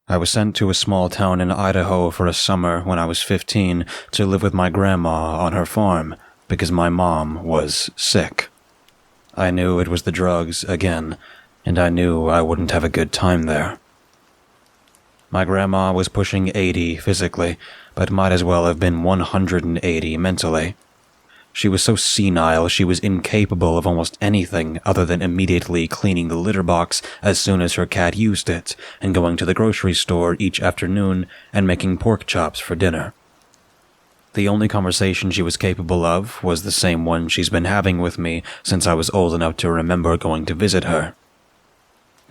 I was sent to a small town in Idaho for a summer when I was 15 to live with my grandma on her farm because my mom was sick. I knew it was the drugs again, and I knew I wouldn't have a good time there. My grandma was pushing 80 physically, but might as well have been 180 mentally. She was so senile she was incapable of almost anything other than immediately cleaning the litter box as soon as her cat used it, and going to the grocery store each afternoon and making pork chops for dinner. The only conversation she was capable of was the same one she's been having with me since I was old enough to remember going to visit her.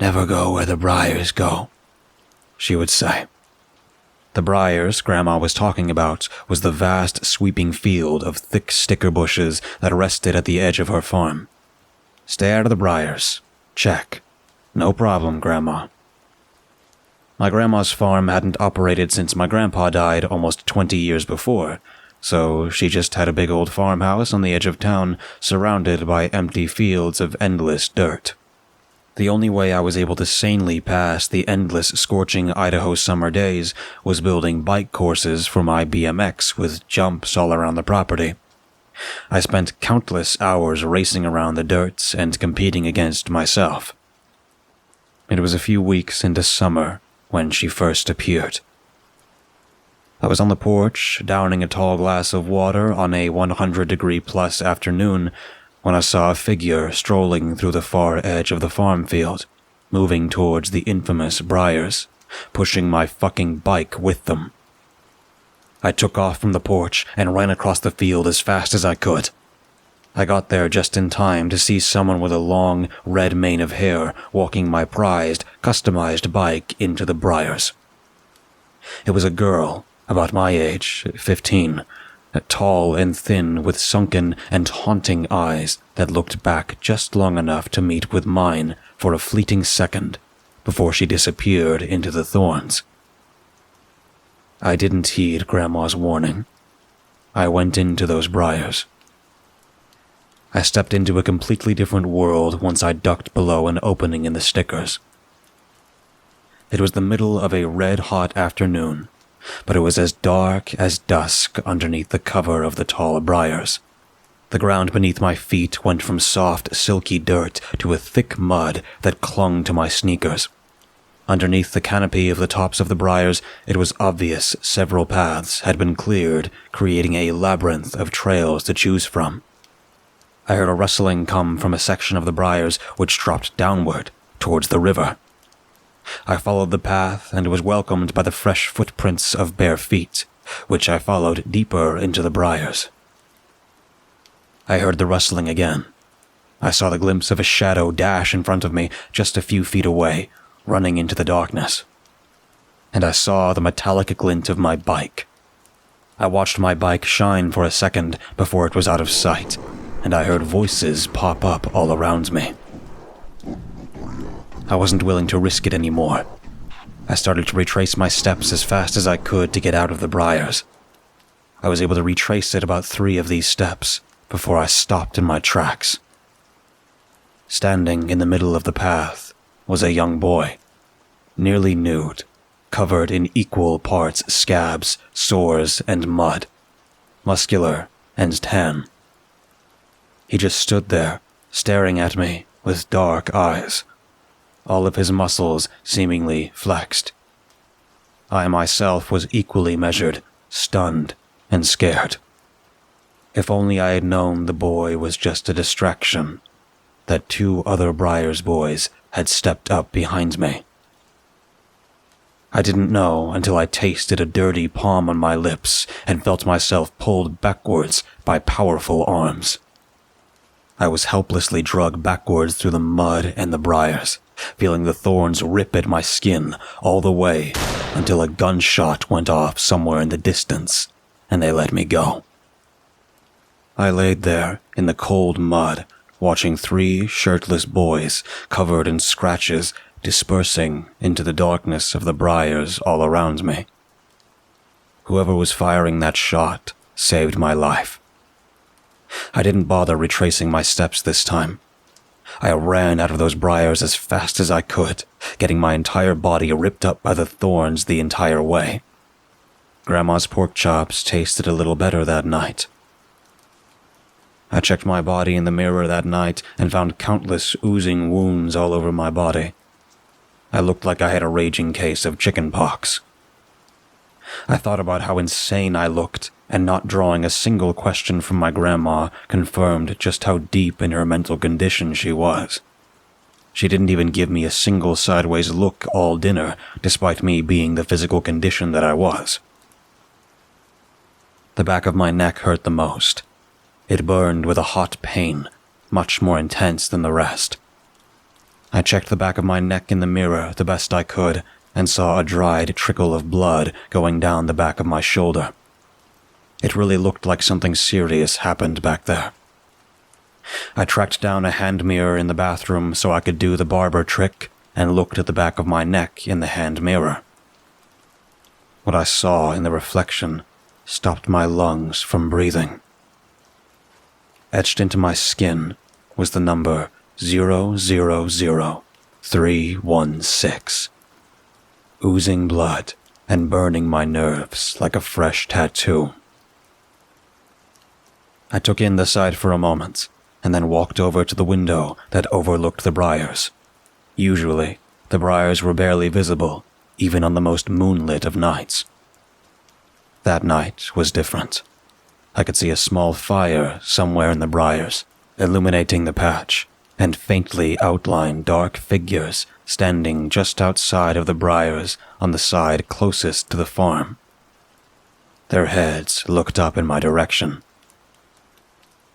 "Never go where the Briars go," she would say. The Briars Grandma was talking about was the vast, sweeping field of thick sticker bushes that rested at the edge of her farm. "Stay out of the Briars. Check. No problem, Grandma." My grandma's farm hadn't operated since my grandpa died almost 20 years before, so she just had a big old farmhouse on the edge of town surrounded by empty fields of endless dirt. The only way I was able to sanely pass the endless scorching Idaho summer days was building bike courses for my BMX with jumps all around the property. I spent countless hours racing around the dirt and competing against myself. It was a few weeks into summer when she first appeared. I was on the porch, downing a tall glass of water on a 100-degree-plus afternoon when I saw a figure strolling through the far edge of the farm field, moving towards the infamous Briars, pushing my fucking bike with them. I took off from the porch and ran across the field as fast as I could. I got there just in time to see someone with a long, red mane of hair walking my prized, customized bike into the Briars. It was a girl, about my age, 15, tall and thin with sunken and haunting eyes that looked back just long enough to meet with mine for a fleeting second before she disappeared into the thorns. I didn't heed Grandma's warning. I went into those Briars. I stepped into a completely different world once I ducked below an opening in the stickers. It was the middle of a red-hot afternoon, but it was as dark as dusk underneath the cover of the tall Briars. The ground beneath my feet went from soft, silky dirt to a thick mud that clung to my sneakers. Underneath the canopy of the tops of the Briars, it was obvious several paths had been cleared, creating a labyrinth of trails to choose from. I heard a rustling come from a section of the Briars which dropped downward towards the river. I followed the path and was welcomed by the fresh footprints of bare feet, which I followed deeper into the Briars. I heard the rustling again. I saw the glimpse of a shadow dash in front of me just a few feet away, running into the darkness. And I saw the metallic glint of my bike. I watched my bike shine for a second before it was out of sight, and I heard voices pop up all around me. I wasn't willing to risk it anymore. I started to retrace my steps as fast as I could to get out of the Briars. I was able to retrace it about 3 of these steps before I stopped in my tracks. Standing in the middle of the path was a young boy, nearly nude, covered in equal parts scabs, sores, and mud, muscular and tan. He just stood there, staring at me with dark eyes, all of his muscles seemingly flexed. I myself was equally measured, stunned, and scared. If only I had known the boy was just a distraction, that 2 other Briars boys had stepped up behind me. I didn't know until I tasted a dirty palm on my lips and felt myself pulled backwards by powerful arms. I was helplessly dragged backwards through the mud and the Briars, feeling the thorns rip at my skin all the way until a gunshot went off somewhere in the distance, and they let me go. I laid there in the cold mud, watching 3 shirtless boys covered in scratches dispersing into the darkness of the Briars all around me. Whoever was firing that shot saved my life. I didn't bother retracing my steps this time. I ran out of those briars as fast as I could, getting my entire body ripped up by the thorns the entire way. Grandma's pork chops tasted a little better that night. I checked my body in the mirror that night and found countless oozing wounds all over my body. I looked like I had a raging case of chicken pox. I thought about how insane I looked, and not drawing a single question from my grandma confirmed just how deep in her mental condition she was. She didn't even give me a single sideways look all dinner, despite me being the physical condition that I was. The back of my neck hurt the most. It burned with a hot pain, much more intense than the rest. I checked the back of my neck in the mirror the best I could and saw a dried trickle of blood going down the back of my shoulder. It really looked like something serious happened back there. I tracked down a hand mirror in the bathroom so I could do the barber trick and looked at the back of my neck in the hand mirror. What I saw in the reflection stopped my lungs from breathing. Etched into my skin was the number 000316, oozing blood and burning my nerves like a fresh tattoo. I took in the sight for a moment, and then walked over to the window that overlooked the Briars. Usually, the Briars were barely visible, even on the most moonlit of nights. That night was different. I could see a small fire somewhere in the Briars, illuminating the patch, and faintly outline dark figures standing just outside of the Briars on the side closest to the farm. Their heads looked up in my direction.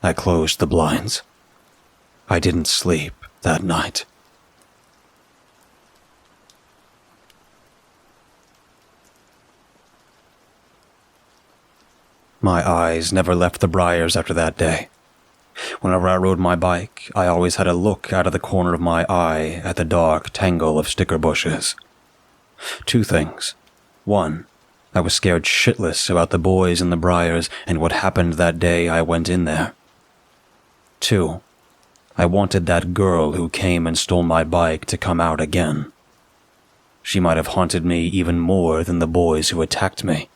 I closed the blinds. I didn't sleep that night. My eyes never left the Briars after that day. Whenever I rode my bike, I always had a look out of the corner of my eye at the dark tangle of sticker bushes. Two things. One, I was scared shitless about the boys in the Briars and what happened that day I went in there. Two, I wanted that girl who came and stole my bike to come out again. She might have haunted me even more than the boys who attacked me.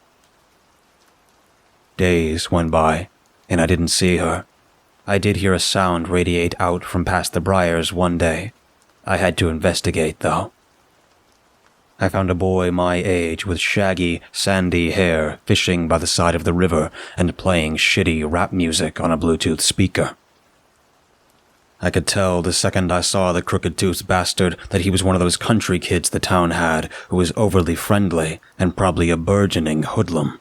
Days went by, and I didn't see her. I did hear a sound radiate out from past the Briars one day. I had to investigate, though. I found a boy my age with shaggy, sandy hair fishing by the side of the river and playing shitty rap music on a Bluetooth speaker. I could tell the second I saw the crooked-toothed bastard that he was one of those country kids the town had who was overly friendly and probably a burgeoning hoodlum.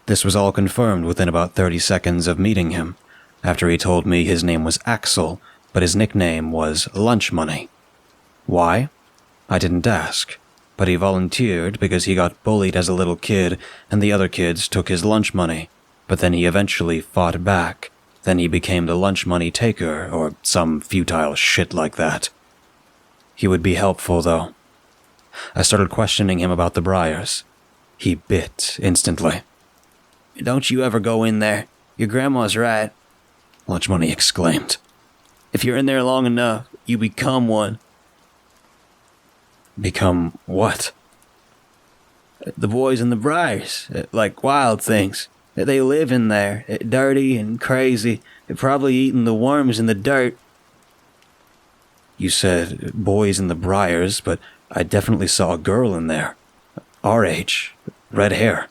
This was all confirmed within about 30 seconds of meeting him, after he told me his name was Axel, but his nickname was Lunch Money. Why? I didn't ask, but he volunteered because he got bullied as a little kid and the other kids took his lunch money, but then he eventually fought back. Then he became the lunch money taker, or some futile shit like that. He would be helpful, though. I started questioning him about the Briars. He bit instantly. "Don't you ever go in there. Your grandma's right," Lunch Money exclaimed. "If you're in there long enough, you become one." Become what? "The boys in the Briars, like wild things. They live in there, dirty and crazy, probably eating the worms in the dirt." You said boys in the Briars, but I definitely saw a girl in there. Our age, red hair.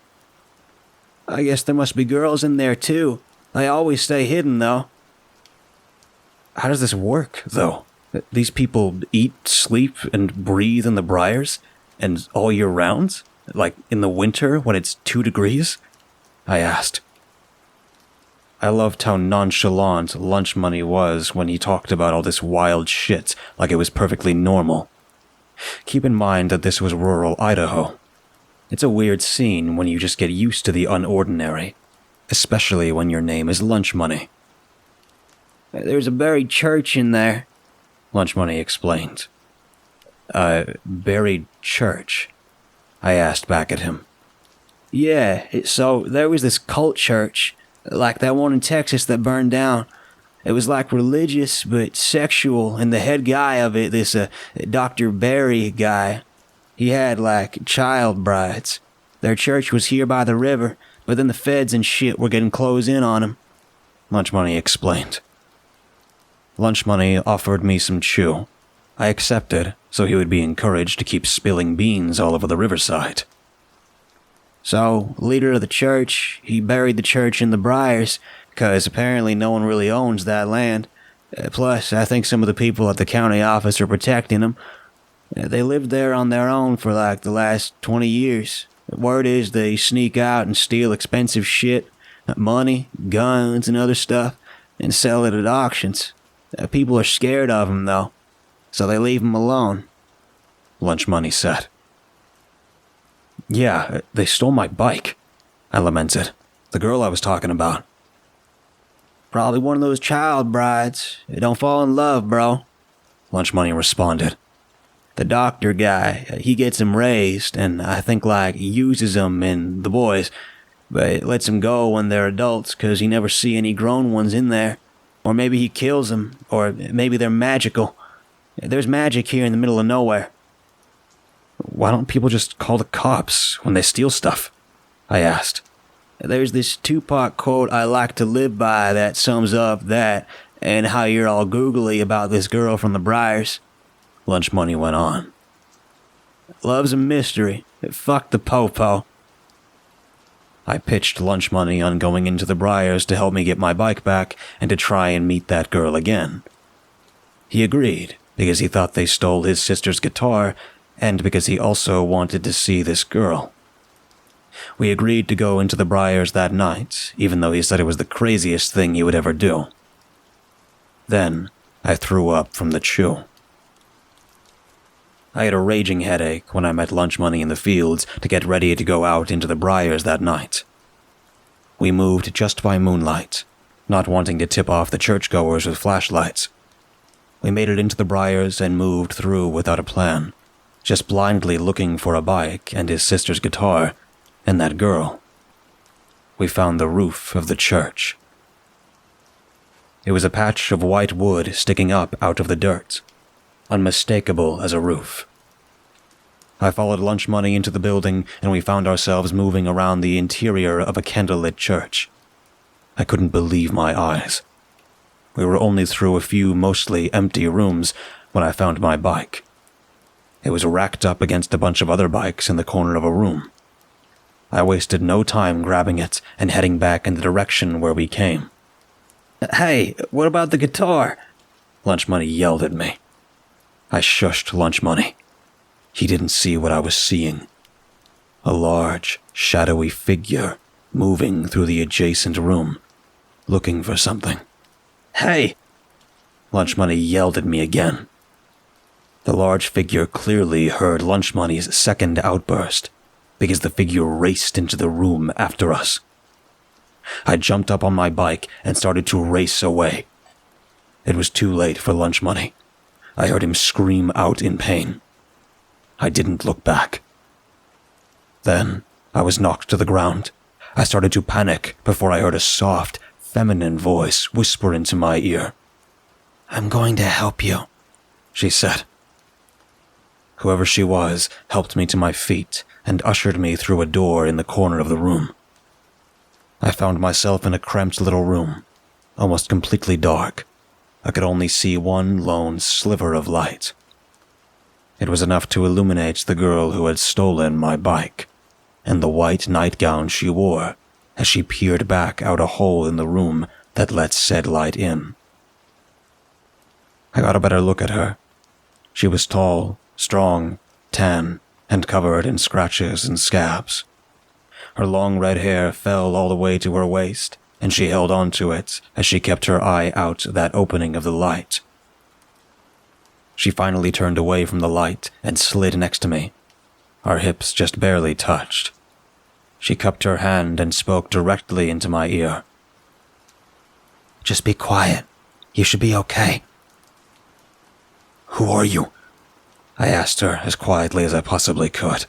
"I guess there must be girls in there too. They always stay hidden, though." How does this work, though? These people eat, sleep, and breathe in the Briars? And all year round? Like in the winter when it's 2 degrees? I asked. I loved how nonchalant Lunch Money was when he talked about all this wild shit like it was perfectly normal. Keep in mind that this was rural Idaho. It's a weird scene when you just get used to the unordinary, especially when your name is Lunch Money. "There's a buried church in there," Lunch Money explained. Buried church? I asked back at him. "Yeah, so there was this cult church, like that one in Texas that burned down. It was like religious but sexual, and the head guy of it, this Dr. Barry guy, he had like child brides. Their church was here by the river, but then the feds and shit were getting close in on him. Lunch Money explained. Lunch Money offered me some chew. I accepted, so he would be encouraged to keep spilling beans all over the riverside. So, leader of the church, he buried the church in the Briars, 'cause apparently no one really owns that land. Plus, I think some of the people at the county office are protecting them. They lived there on their own for like the last 20 years. The word is they sneak out and steal expensive shit, money, guns, and other stuff, and sell it at auctions. People are scared of them, though, so they leave them alone. Lunch Money said. Yeah, they stole my bike, I lamented. The girl I was talking about. Probably one of those child brides. Don't fall in love, bro. Lunch Money responded. The doctor guy, he gets them raised, and I think like uses them in the boys, but lets them go when they're adults 'cause he never see any grown ones in there. Or maybe he kills them, or maybe they're magical. There's magic here in the middle of nowhere. Why don't people just call the cops when they steal stuff? I asked. There's this Tupac quote I like to live by that sums up that and how you're all googly about this girl from the Briars. Lunch Money went on. Love's a mystery. Fuck the popo. I pitched Lunch Money on going into the Briars to help me get my bike back and to try and meet that girl again. He agreed, because he thought they stole his sister's guitar, and because he also wanted to see this girl. We agreed to go into the Briars that night, even though he said it was the craziest thing he would ever do. Then, I threw up from the chew. I had a raging headache when I met Lunch Money in the fields to get ready to go out into the Briars that night. We moved just by moonlight, not wanting to tip off the churchgoers with flashlights. We made it into the Briars and moved through without a plan, just blindly looking for a bike and his sister's guitar, and that girl. We found the roof of the church. It was a patch of white wood sticking up out of the dirt, unmistakable as a roof. I followed Lunch Money into the building, and we found ourselves moving around the interior of a candlelit church. I couldn't believe my eyes. We were only through a few mostly empty rooms when I found my bike. It was racked up against a bunch of other bikes in the corner of a room. I wasted no time grabbing it and heading back in the direction where we came. Hey, what about the guitar? Lunch Money yelled at me. I shushed Lunch Money. He didn't see what I was seeing. A large, shadowy figure moving through the adjacent room, looking for something. Hey! Lunch Money yelled at me again. The large figure clearly heard Lunch Money's second outburst, because the figure raced into the room after us. I jumped up on my bike and started to race away. It was too late for Lunch Money. I heard him scream out in pain. I didn't look back. Then I was knocked to the ground. I started to panic before I heard a soft, feminine voice whisper into my ear. I'm going to help you, she said. Whoever she was helped me to my feet and ushered me through a door in the corner of the room. I found myself in a cramped little room, almost completely dark. I could only see one lone sliver of light. It was enough to illuminate the girl who had stolen my bike, and the white nightgown she wore as she peered back out a hole in the room that let said light in. I got a better look at her. She was tall, strong, tan, and covered in scratches and scabs. Her long red hair fell all the way to her waist, and she held on to it as she kept her eye out that opening of the light. She finally turned away from the light and slid next to me. Our hips just barely touched. She cupped her hand and spoke directly into my ear. Just be quiet. You should be okay. Who are you? I asked her as quietly as I possibly could.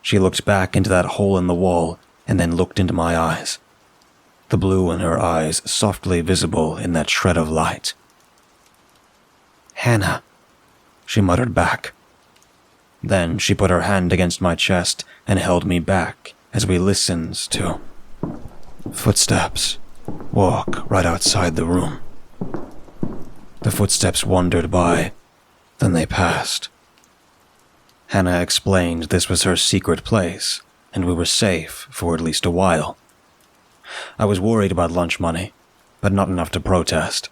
She looked back into that hole in the wall and then looked into my eyes. the blue in her eyes softly visible in that shred of light. "Hannah," she muttered back. Then she put her hand against my chest and held me back as we listened to footsteps walk right outside the room. The footsteps wandered by, then they passed. Hannah explained this was her secret place, and we were safe for at least a while. I was worried about lunch money, but not enough to protest.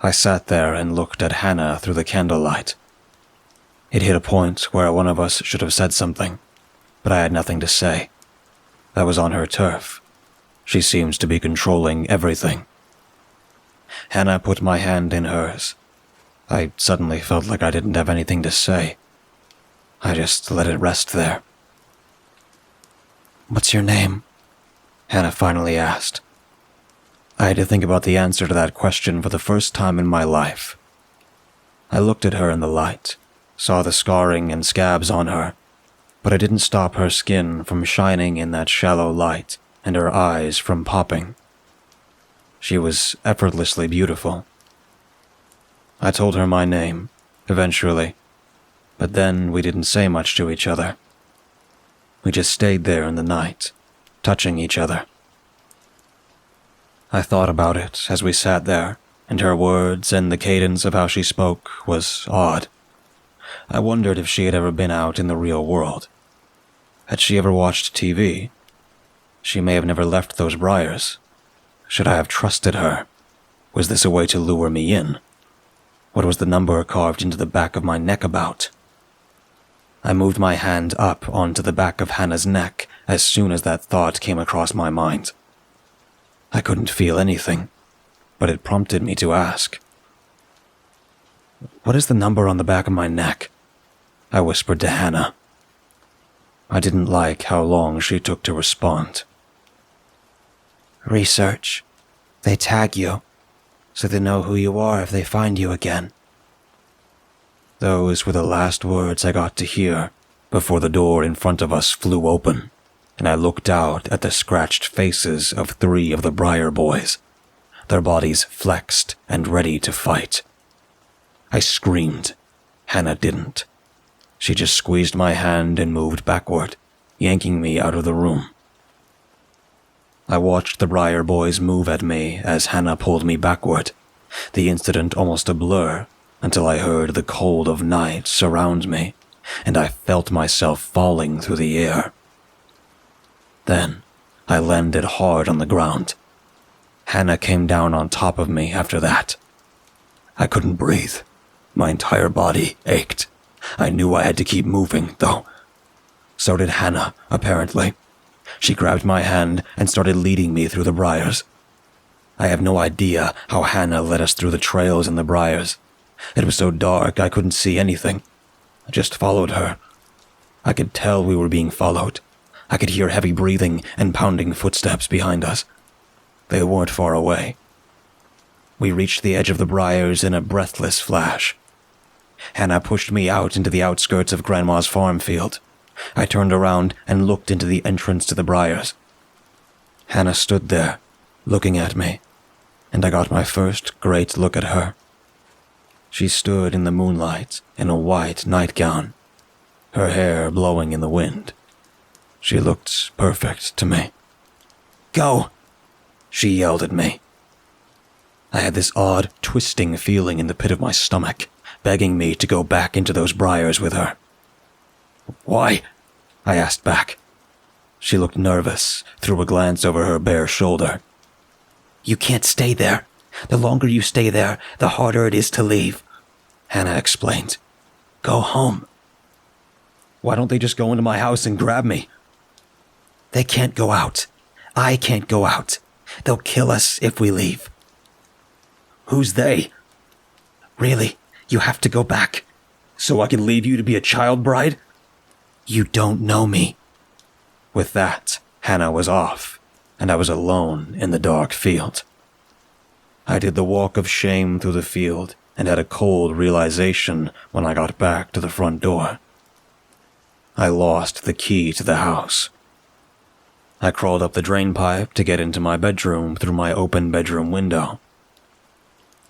I sat there and looked at Hannah through the candlelight. It hit a point where one of us should have said something, but I had nothing to say. I was on her turf. She seems to be controlling everything. Hannah put my hand in hers. I suddenly felt like I didn't have anything to say. I just let it rest there. "What's your name?" Hannah finally asked. I had to think about the answer to that question for the first time in my life. I looked at her in the light, saw the scarring and scabs on her, but it didn't stop her skin from shining in that shallow light and her eyes from popping. She was effortlessly beautiful. I told her my name, eventually, but then we didn't say much to each other. We just stayed there in the night, touching each other. I thought about it as we sat there, and her words and the cadence of how she spoke was odd. I wondered if she had ever been out in the real world. Had she ever watched TV? She may have never left those Briars. Should I have trusted her? Was this a way to lure me in? What was the number carved into the back of my neck about? I moved my hand up onto the back of Hannah's neck as soon as that thought came across my mind. I couldn't feel anything, but it prompted me to ask. "What is the number on the back of my neck?" I whispered to Hannah. I didn't like how long she took to respond. "Research. They tag you, so they know who you are if they find you again." Those were the last words I got to hear before the door in front of us flew open, and I looked out at the scratched faces of 3 of the Briar boys, their bodies flexed and ready to fight. I screamed. Hannah didn't. She just squeezed my hand and moved backward, yanking me out of the room. I watched the Briar boys move at me as Hannah pulled me backward, the incident almost a blur until I heard the cold of night surround me, and I felt myself falling through the air. Then I landed hard on the ground. Hannah came down on top of me after that. I couldn't breathe. My entire body ached. I knew I had to keep moving, though. So did Hannah, apparently. She grabbed my hand and started leading me through the Briars. I have no idea how Hannah led us through the trails in the Briars. It was so dark I couldn't see anything. I just followed her. I could tell we were being followed. I could hear heavy breathing and pounding footsteps behind us. They weren't far away. We reached the edge of the Briars in a breathless flash. Hannah pushed me out into the outskirts of Grandma's farm field. I turned around and looked into the entrance to the Briars. Hannah stood there, looking at me, and I got my first great look at her. She stood in the moonlight in a white nightgown, her hair blowing in the wind. She looked perfect to me. "Go!" she yelled at me. I had this odd, twisting feeling in the pit of my stomach, begging me to go back into those Briars with her. "Why?" I asked back. She looked nervous, threw a glance over her bare shoulder. "You can't stay there. The longer you stay there, the harder it is to leave," Hannah explained. "Go home." "Why don't they just go into my house and grab me?" "They can't go out. I can't go out. They'll kill us if we leave." "Who's they?" "Really, you have to go back." "So I can leave you to be a child bride?" "You don't know me." With that, Hannah was off, and I was alone in the dark field. I did the walk of shame through the field and had a cold realization when I got back to the front door. I lost the key to the house. I crawled up the drain pipe to get into my bedroom through my open bedroom window.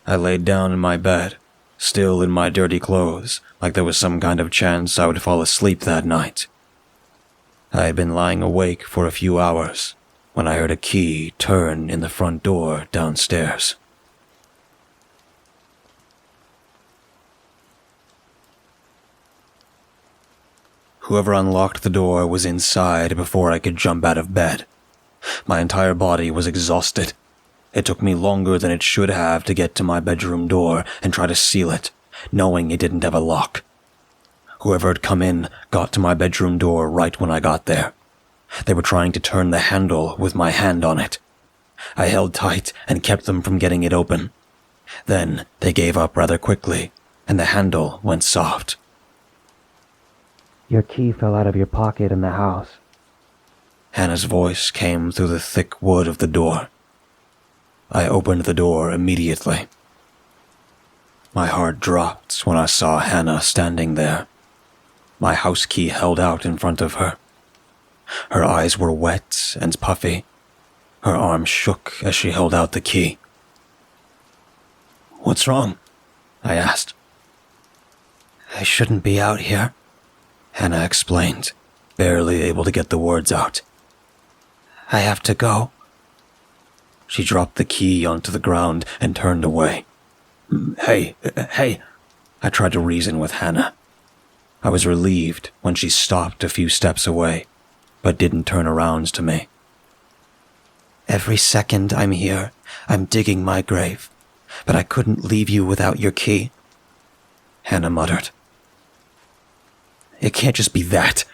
I laid down in my bed, still in my dirty clothes, like there was some kind of chance I would fall asleep that night. I had been lying awake for a few hours when I heard a key turn in the front door downstairs. Whoever unlocked the door was inside before I could jump out of bed. My entire body was exhausted. It took me longer than it should have to get to my bedroom door and try to seal it, knowing it didn't have a lock. Whoever had come in got to my bedroom door right when I got there. They were trying to turn the handle with my hand on it. I held tight and kept them from getting it open. Then they gave up rather quickly, and the handle went soft. Your key fell out of your pocket in the house. Hannah's voice came through the thick wood of the door. I opened the door immediately. My heart dropped when I saw Hannah standing there, my house key held out in front of her. Her eyes were wet and puffy. Her arm shook as she held out the key. "What's wrong?" I asked. "I shouldn't be out here," Hannah explained, barely able to get the words out. "I have to go." She dropped the key onto the ground and turned away. Hey, I tried to reason with Hannah. I was relieved when she stopped a few steps away, but didn't turn around to me. "Every second I'm here, I'm digging my grave, but I couldn't leave you without your key," Hannah muttered. "It can't just be that,"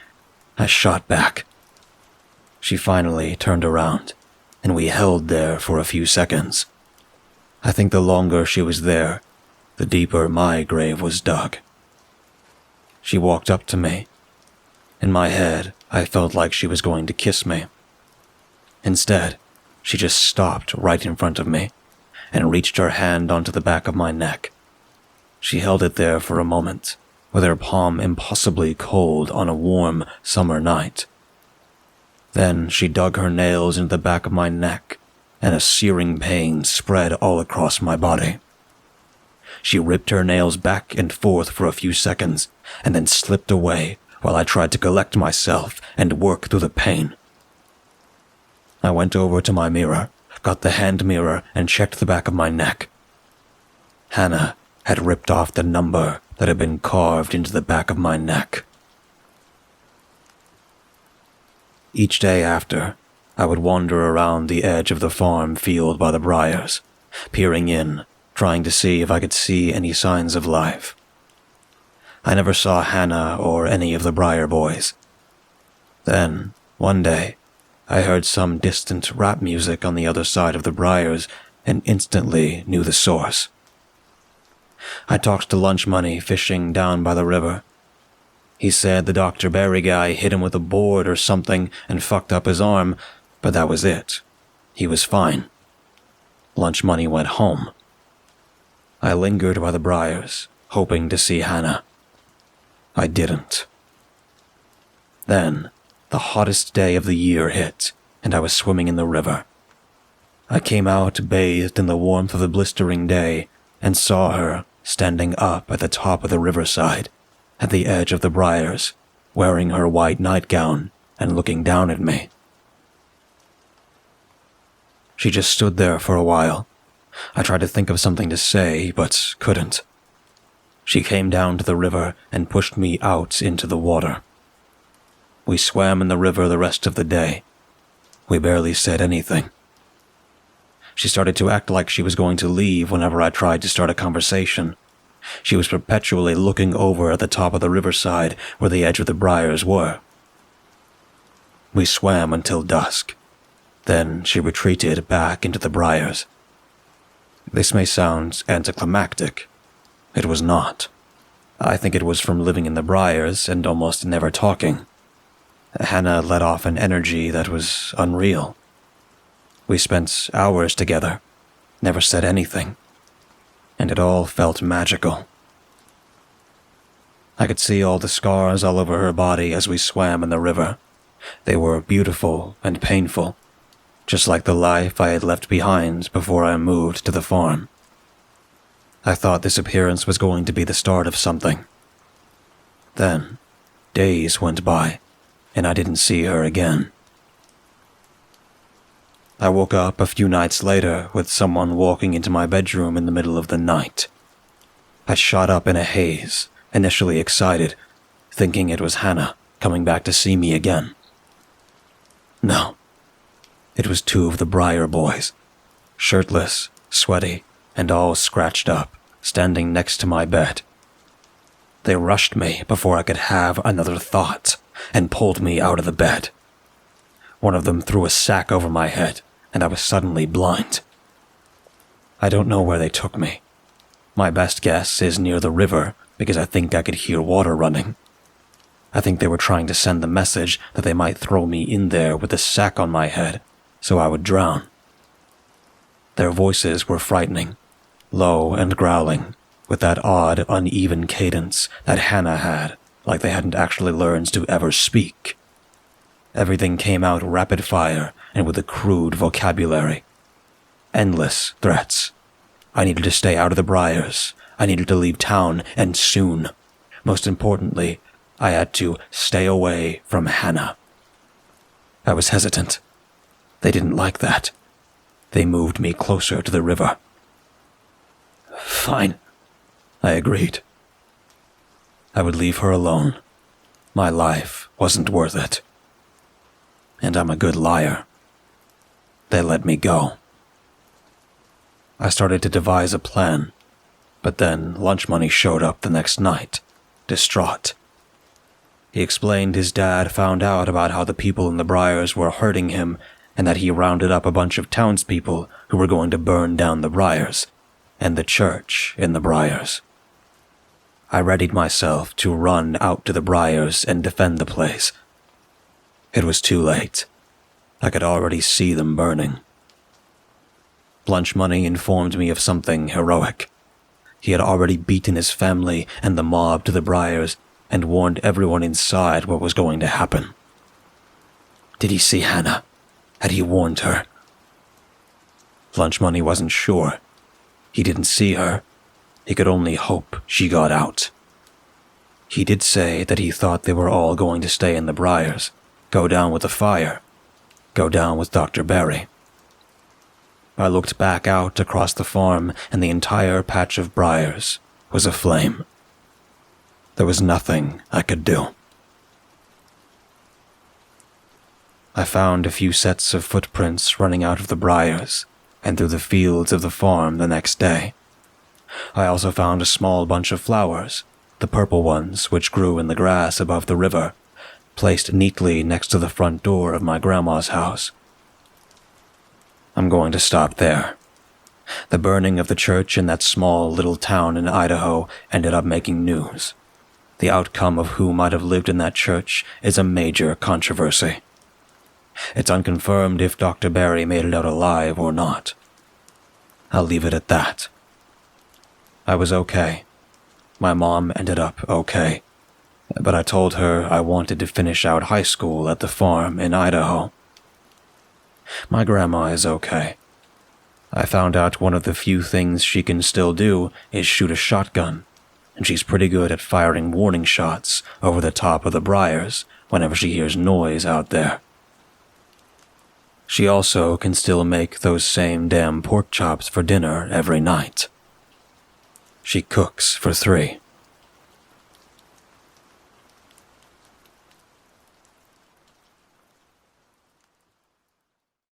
I shot back. She finally turned around, and we held there for a few seconds. I think the longer she was there, the deeper my grave was dug. She walked up to me. In my head, I felt like she was going to kiss me. Instead, she just stopped right in front of me and reached her hand onto the back of my neck. She held it there for a moment, with her palm impossibly cold on a warm summer night. Then she dug her nails into the back of my neck, and a searing pain spread all across my body. She ripped her nails back and forth for a few seconds, and then slipped away while I tried to collect myself and work through the pain. I went over to my mirror, got the hand mirror, and checked the back of my neck. Hannah had ripped off the number that had been carved into the back of my neck. Each day after, I would wander around the edge of the farm field by the Briars, peering in, trying to see if I could see any signs of life. I never saw Hannah or any of the Briar boys. Then, one day, I heard some distant rap music on the other side of the Briars and instantly knew the source. I talked to Lunch Money fishing down by the river. He said the Dr. Barry guy hit him with a board or something and fucked up his arm, but that was it. He was fine. Lunch Money went home. I lingered by the Briars, hoping to see Hannah. I didn't. Then, the hottest day of the year hit, and I was swimming in the river. I came out bathed in the warmth of the blistering day and saw her standing up at the top of the riverside, at the edge of the Briars, wearing her white nightgown and looking down at me. She just stood there for a while. I tried to think of something to say, but couldn't. She came down to the river and pushed me out into the water. We swam in the river the rest of the day. We barely said anything. She started to act like she was going to leave whenever I tried to start a conversation. She was perpetually looking over at the top of the riverside where the edge of the Briars were. We swam until dusk. Then she retreated back into the Briars. This may sound anticlimactic. It was not. I think it was from living in the Briars and almost never talking. Hannah let off an energy that was unreal. We spent hours together, never said anything, and it all felt magical. I could see all the scars all over her body as we swam in the river, They were beautiful and painful, just like the life I had left behind before I moved to the farm. I thought this appearance was going to be the start of something. Then, days went by, and I didn't see her again. I woke up a few nights later with someone walking into my bedroom in the middle of the night. I shot up in a haze, initially excited, thinking it was Hannah coming back to see me again. No, it was two of the Briar boys, shirtless, sweaty, and all scratched up, standing next to my bed. They rushed me before I could have another thought and pulled me out of the bed. One of them threw a sack over my head, and I was suddenly blind. I don't know where they took me. My best guess is near the river because I think I could hear water running. I think they were trying to send the message that they might throw me in there with a sack on my head so I would drown. Their voices were frightening, low and growling, with that odd, uneven cadence that Hannah had, like they hadn't actually learned to ever speak. Everything came out rapid fire and with a crude vocabulary. Endless threats. I needed to stay out of the Briars. I needed to leave town, and soon. Most importantly, I had to stay away from Hannah. I was hesitant. They didn't like that. They moved me closer to the river. Fine, I agreed. I would leave her alone. My life wasn't worth it. And I'm a good liar. They let me go. I started to devise a plan, but then lunch money showed up the next night, distraught. He explained his dad found out about how the people in the Briars were hurting him and that he rounded up a bunch of townspeople who were going to burn down the Briars and the church in the Briars. I readied myself to run out to the Briars and defend the place. It was too late. I could already see them burning. Lunch money informed me of something heroic. He had already beaten his family and the mob to the Briars and warned everyone inside what was going to happen. Did he see Hannah? Had he warned her? Lunch money wasn't sure. He didn't see her. He could only hope she got out. He did say that he thought they were all going to stay in the Briars, go down with the fire, go down with Dr. Barry. I looked back out across the farm, and the entire patch of briars was aflame. There was nothing I could do. I found a few sets of footprints running out of the briars and through the fields of the farm the next day. I also found a small bunch of flowers, the purple ones which grew in the grass above the river, placed neatly next to the front door of my grandma's house. I'm going to stop there. The burning of the church in that small little town in Idaho ended up making news. The outcome of who might have lived in that church is a major controversy. It's unconfirmed if Dr. Barry made it out alive or not. I'll leave it at that. I was okay. My mom ended up okay. But I told her I wanted to finish out high school at the farm in Idaho. My grandma is okay. I found out one of the few things she can still do is shoot a shotgun, and she's pretty good at firing warning shots over the top of the briars whenever she hears noise out there. She also can still make those same damn pork chops for dinner every night. She cooks for 3.